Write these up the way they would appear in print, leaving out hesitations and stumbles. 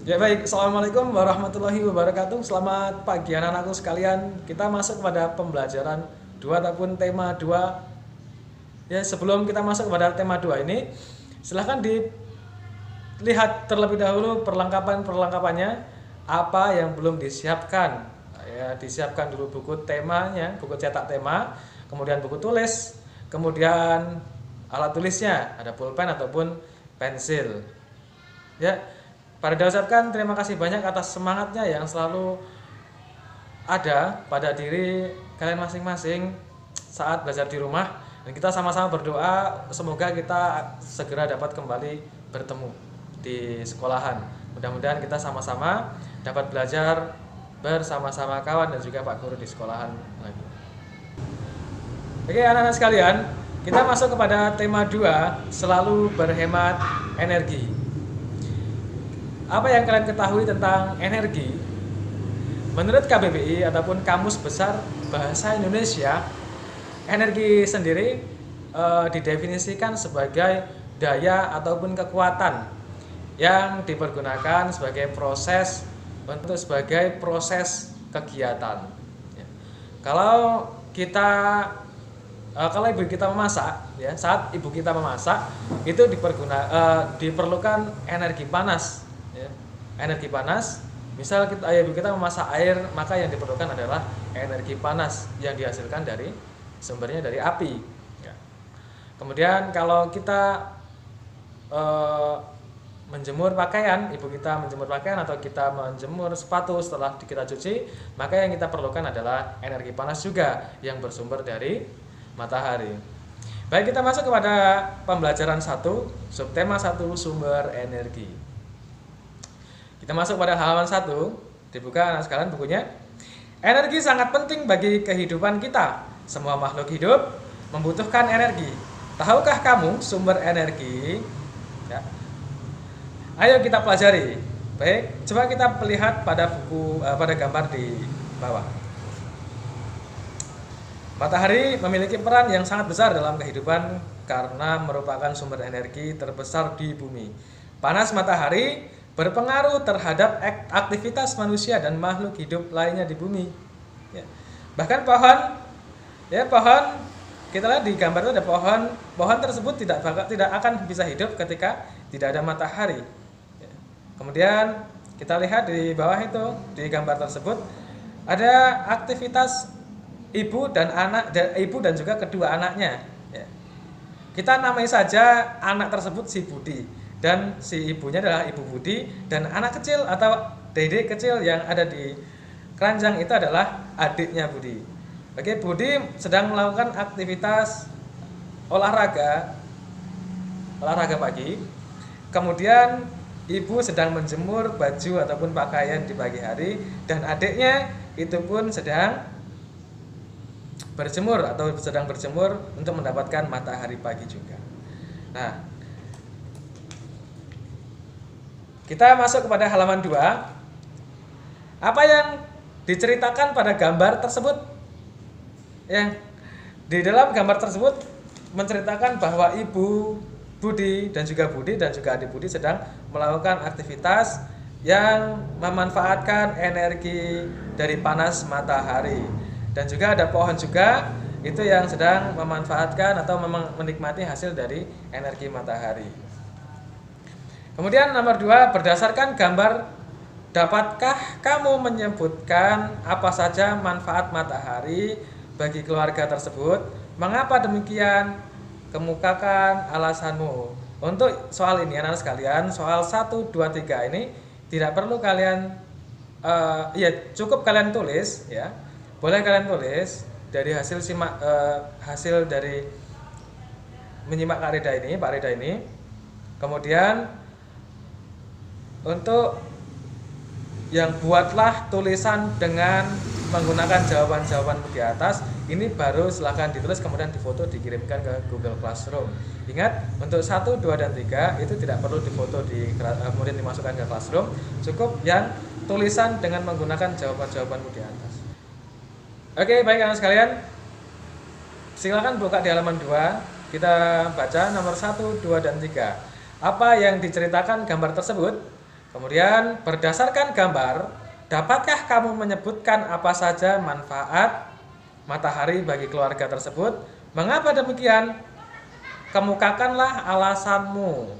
Ya baik, Assalamualaikum warahmatullahi wabarakatuh. Selamat pagi anak-anakku sekalian. Kita masuk pada pembelajaran 2 ataupun tema 2. Ya, sebelum kita masuk pada tema 2 ini, silahkan dilihat terlebih dahulu perlengkapan-perlengkapannya apa yang belum disiapkan. Ya, disiapkan dulu buku temanya, buku cetak tema, kemudian buku tulis, kemudian alat tulisnya, ada pulpen ataupun pensil. Ya, pada dasarkan terima kasih banyak atas semangatnya yang selalu ada pada diri kalian masing-masing saat belajar di rumah, dan kita sama-sama berdoa semoga kita segera dapat kembali bertemu di sekolahan. Mudah-mudahan kita sama-sama dapat belajar bersama-sama kawan dan juga Pak Guru di sekolahan lagi. Oke anak-anak sekalian, kita masuk kepada tema 2, selalu berhemat energi. Apa yang kalian ketahui tentang energi? Menurut KBBI ataupun Kamus Besar Bahasa Indonesia, energi sendiri didefinisikan sebagai daya ataupun kekuatan yang dipergunakan sebagai proses kegiatan. Ya. Kalau ibu kita memasak, ya, saat ibu kita memasak itu diperlukan energi panas. Ya. Energi panas, misal ibu kita memasak air, maka yang diperlukan adalah energi panas yang dihasilkan dari sumbernya dari api. Ya. Kemudian kalau kita menjemur pakaian, ibu kita menjemur pakaian atau kita menjemur sepatu setelah kita cuci, maka yang kita perlukan adalah energi panas juga yang bersumber dari matahari. Baik, kita masuk kepada pembelajaran 1, subtema 1, sumber energi. Kita masuk pada halaman 1, dibuka anak sekalian bukunya. Energi sangat penting bagi kehidupan kita. Semua makhluk hidup membutuhkan energi. Tahukah kamu sumber energi? Ya. Ayo kita pelajari. Baik, coba kita lihat pada gambar di bawah. Matahari memiliki peran yang sangat besar dalam kehidupan karena merupakan sumber energi terbesar di bumi. Panas matahari berpengaruh terhadap aktivitas manusia dan makhluk hidup lainnya di bumi. Ya. Bahkan pohon kita lihat di gambar itu ada pohon tersebut tidak akan bisa hidup ketika tidak ada matahari. Ya. Kemudian kita lihat di bawah itu di gambar tersebut ada aktivitas ibu dan juga kedua anaknya. Ya. Kita namai saja anak tersebut si Budi. Dan si ibunya adalah Ibu Budi, dan anak kecil atau dedek kecil yang ada di keranjang itu adalah adiknya Budi. Oke, Budi sedang melakukan aktivitas olahraga pagi. Kemudian ibu sedang menjemur baju ataupun pakaian di pagi hari, dan adiknya itu pun sedang berjemur untuk mendapatkan matahari pagi juga. Nah, kita masuk kepada halaman 2. Apa yang diceritakan pada gambar tersebut? Yang di dalam gambar tersebut menceritakan bahwa Ibu Budi dan juga adik Budi sedang melakukan aktivitas yang memanfaatkan energi dari panas matahari. Dan juga ada pohon juga itu yang sedang memanfaatkan atau menikmati hasil dari energi matahari. Kemudian nomor 2, berdasarkan gambar, dapatkah kamu menyebutkan apa saja manfaat matahari bagi keluarga tersebut? Mengapa demikian? Kemukakan alasanmu. Untuk soal ini anak sekalian, soal 1, 2, 3 ini tidak perlu kalian cukup kalian tulis ya. Boleh kalian tulis dari hasil dari menyimak Pak Reda ini. Kemudian untuk yang buatlah tulisan dengan menggunakan jawaban-jawaban di atas. Ini baru silahkan ditulis kemudian difoto dikirimkan ke Google Classroom. Ingat, untuk 1, 2, dan 3 itu tidak perlu difoto kemudian dimasukkan ke Classroom. Cukup yang tulisan dengan menggunakan jawaban-jawaban di atas. Oke, baik anak sekalian. Silakan buka di halaman 2. Kita baca nomor 1, 2, dan 3. Apa yang diceritakan gambar tersebut? Kemudian berdasarkan gambar, dapatkah kamu menyebutkan apa saja manfaat matahari bagi keluarga tersebut? Mengapa demikian? Kemukakanlah alasanmu.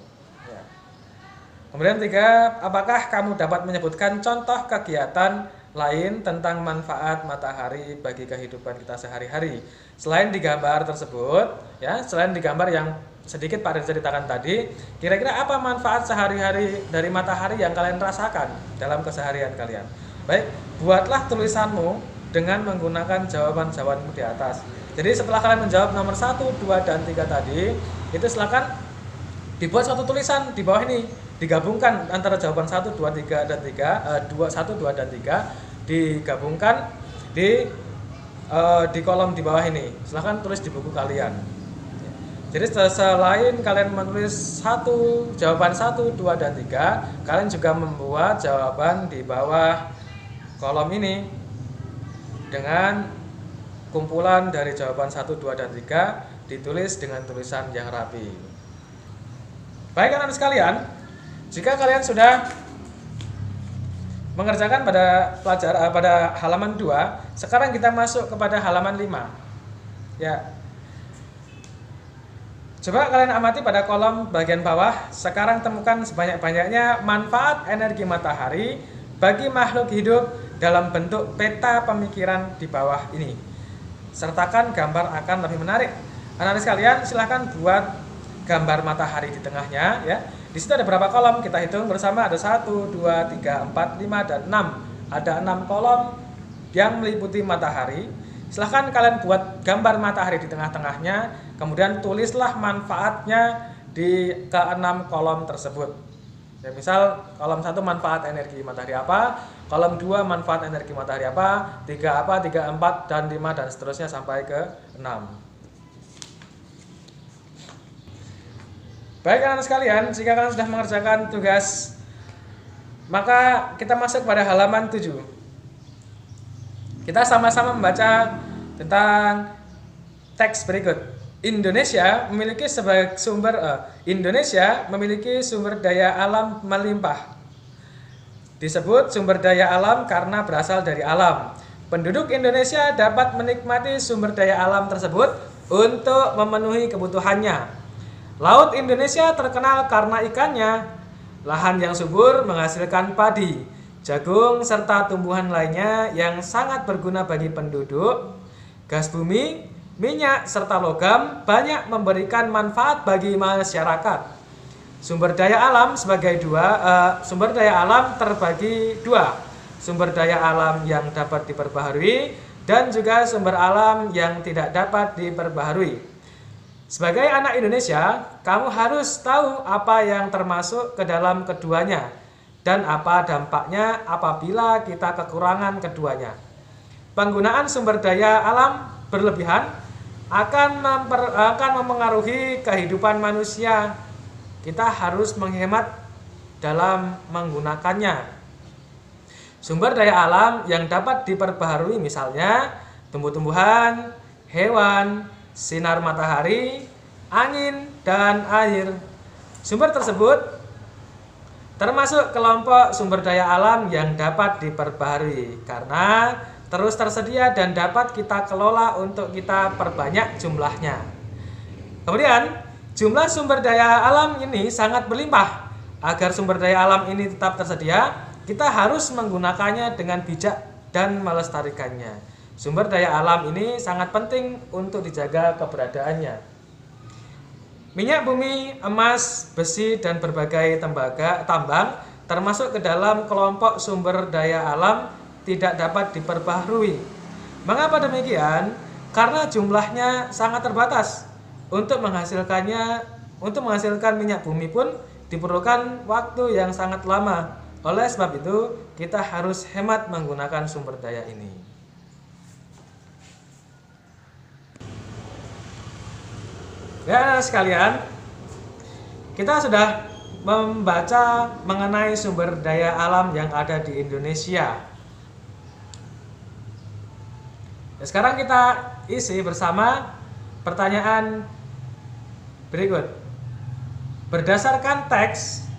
Ya. Kemudian 3, apakah kamu dapat menyebutkan contoh kegiatan lain tentang manfaat matahari bagi kehidupan kita sehari-hari? Selain di gambar tersebut, ya, selain di gambar yang sedikit Pak Reza ceritakan tadi, kira-kira apa manfaat sehari-hari dari matahari yang kalian rasakan dalam keseharian kalian? Baik, buatlah tulisanmu dengan menggunakan jawaban-jawabanmu di atas. Jadi setelah kalian menjawab nomor 1, 2, dan 3 tadi, itu silakan dibuat suatu tulisan di bawah ini, digabungkan antara jawaban 1, 2, 3 dan 3, 1, 2 dan 3 digabungkan di kolom di bawah ini. Silahkan tulis di buku kalian. Jadi selain kalian menulis jawaban 1, 2, dan 3, kalian juga membuat jawaban di bawah kolom ini dengan kumpulan dari jawaban 1, 2, dan 3 ditulis dengan tulisan yang rapi. Baik anak-anak sekalian, jika kalian sudah mengerjakan pada halaman 2, sekarang kita masuk kepada halaman 5. Ya. Coba kalian amati pada kolom bagian bawah. Sekarang temukan sebanyak-banyaknya manfaat energi matahari bagi makhluk hidup dalam bentuk peta pemikiran di bawah ini. Sertakan gambar akan lebih menarik. Anak-anak sekalian, silahkan buat gambar matahari di tengahnya, ya. Di situ ada berapa kolom? Kita hitung bersama. Ada 1, 2, 3, 4, 5, dan 6. Ada 6 kolom yang meliputi matahari. Silahkan kalian buat gambar matahari di tengah-tengahnya, kemudian tulislah manfaatnya di ke-6 kolom tersebut. Ya, misal kolom 1 manfaat energi matahari apa, kolom 2 manfaat energi matahari apa, 3 apa, 3, 4, dan 5, dan seterusnya sampai ke 6. Baik anak-anak sekalian, jika kalian sudah mengerjakan tugas, maka kita masuk pada halaman 7. Kita sama-sama membaca tentang teks berikut. Indonesia memiliki sumber daya alam melimpah. Disebut sumber daya alam karena berasal dari alam. Penduduk Indonesia dapat menikmati sumber daya alam tersebut untuk memenuhi kebutuhannya. Laut Indonesia terkenal karena ikannya. Lahan yang subur menghasilkan padi, jagung, serta tumbuhan lainnya yang sangat berguna bagi penduduk. Gas bumi, minyak, serta logam banyak memberikan manfaat bagi masyarakat. Sumber daya alam terbagi dua. Sumber daya alam yang dapat diperbaharui dan juga sumber alam yang tidak dapat diperbaharui. Sebagai anak Indonesia, kamu harus tahu apa yang termasuk ke dalam keduanya dan apa dampaknya apabila kita kekurangan keduanya. Penggunaan sumber daya alam berlebihan akan mempengaruhi kehidupan manusia. Kita harus menghemat dalam menggunakannya. Sumber daya alam yang dapat diperbaharui misalnya tumbuh-tumbuhan, hewan, sinar matahari, angin, dan air. Sumber tersebut termasuk kelompok sumber daya alam yang dapat diperbaharui karena terus tersedia dan dapat kita kelola untuk kita perbanyak jumlahnya. Kemudian, jumlah sumber daya alam ini sangat berlimpah. Agar sumber daya alam ini tetap tersedia, kita harus menggunakannya dengan bijak dan melestarikannya. Sumber daya alam ini sangat penting untuk dijaga keberadaannya. Minyak bumi, emas, besi, dan berbagai tambang termasuk ke dalam kelompok sumber daya alam tidak dapat diperbaharui. Mengapa demikian? Karena jumlahnya sangat terbatas. Untuk menghasilkan minyak bumi pun diperlukan waktu yang sangat lama. Oleh sebab itu, kita harus hemat menggunakan sumber daya ini. Ya sekalian, kita sudah membaca mengenai sumber daya alam yang ada di Indonesia. Sekarang kita isi bersama pertanyaan berikut. Berdasarkan teks,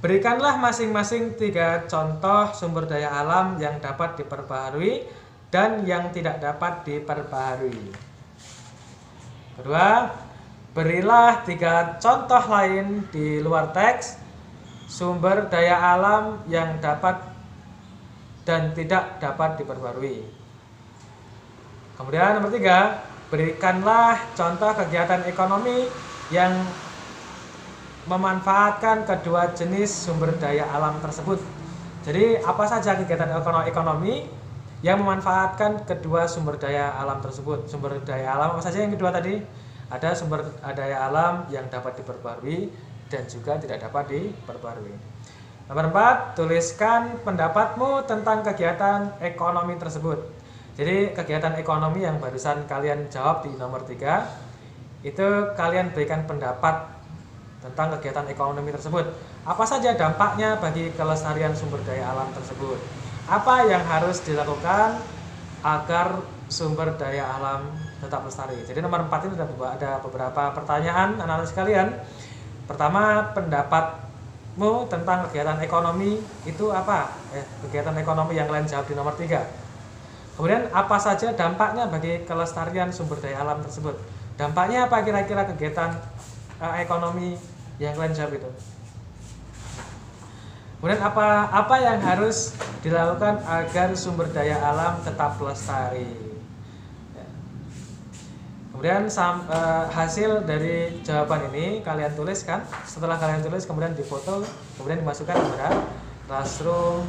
Berikanlah masing-masing 3 contoh sumber daya alam yang dapat diperbaharui dan yang tidak dapat diperbaharui. Kedua, berilah 3 contoh lain di luar teks sumber daya alam yang dapat dan tidak dapat diperbarui. Kemudian nomor 3, berikanlah contoh kegiatan ekonomi yang memanfaatkan kedua jenis sumber daya alam tersebut. Jadi apa saja kegiatan ekonomi yang memanfaatkan kedua sumber daya alam tersebut? Sumber daya alam apa saja yang kedua tadi? Ada sumber daya alam yang dapat diperbarui dan juga tidak dapat diperbarui. Nomor 4, tuliskan pendapatmu tentang kegiatan ekonomi tersebut. Jadi kegiatan ekonomi yang barusan kalian jawab di nomor 3, itu kalian berikan pendapat tentang kegiatan ekonomi tersebut. Apa saja dampaknya bagi kelestarian sumber daya alam tersebut? Apa yang harus dilakukan agar sumber daya alam tetap lestari? Jadi nomor 4 ini ada beberapa pertanyaan anak-anak sekalian. Pertama, pendapatmu tentang kegiatan ekonomi itu apa? Kegiatan ekonomi yang kalian jawab di nomor 3. Kemudian apa saja dampaknya bagi kelestarian sumber daya alam tersebut? Dampaknya apa kira-kira kegiatan ekonomi yang kalian jawab itu? Kemudian apa yang harus dilakukan agar sumber daya alam tetap lestari? Kemudian hasil dari jawaban ini kalian tuliskan. Setelah kalian tulis, kemudian difoto, kemudian dimasukkan ke Classroom.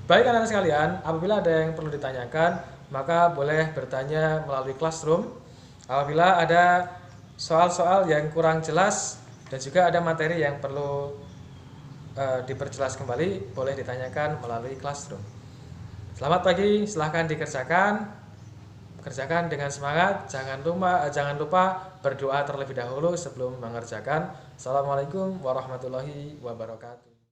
Baik anak-anak sekalian, apabila ada yang perlu ditanyakan, maka boleh bertanya melalui Classroom. Apabila ada soal-soal yang kurang jelas dan juga ada materi yang perlu diperjelas kembali, boleh ditanyakan melalui Classroom. Selamat pagi, silahkan dikerjakan. Kerjakan dengan semangat, jangan lupa berdoa terlebih dahulu sebelum mengerjakan. Assalamualaikum warahmatullahi wabarakatuh.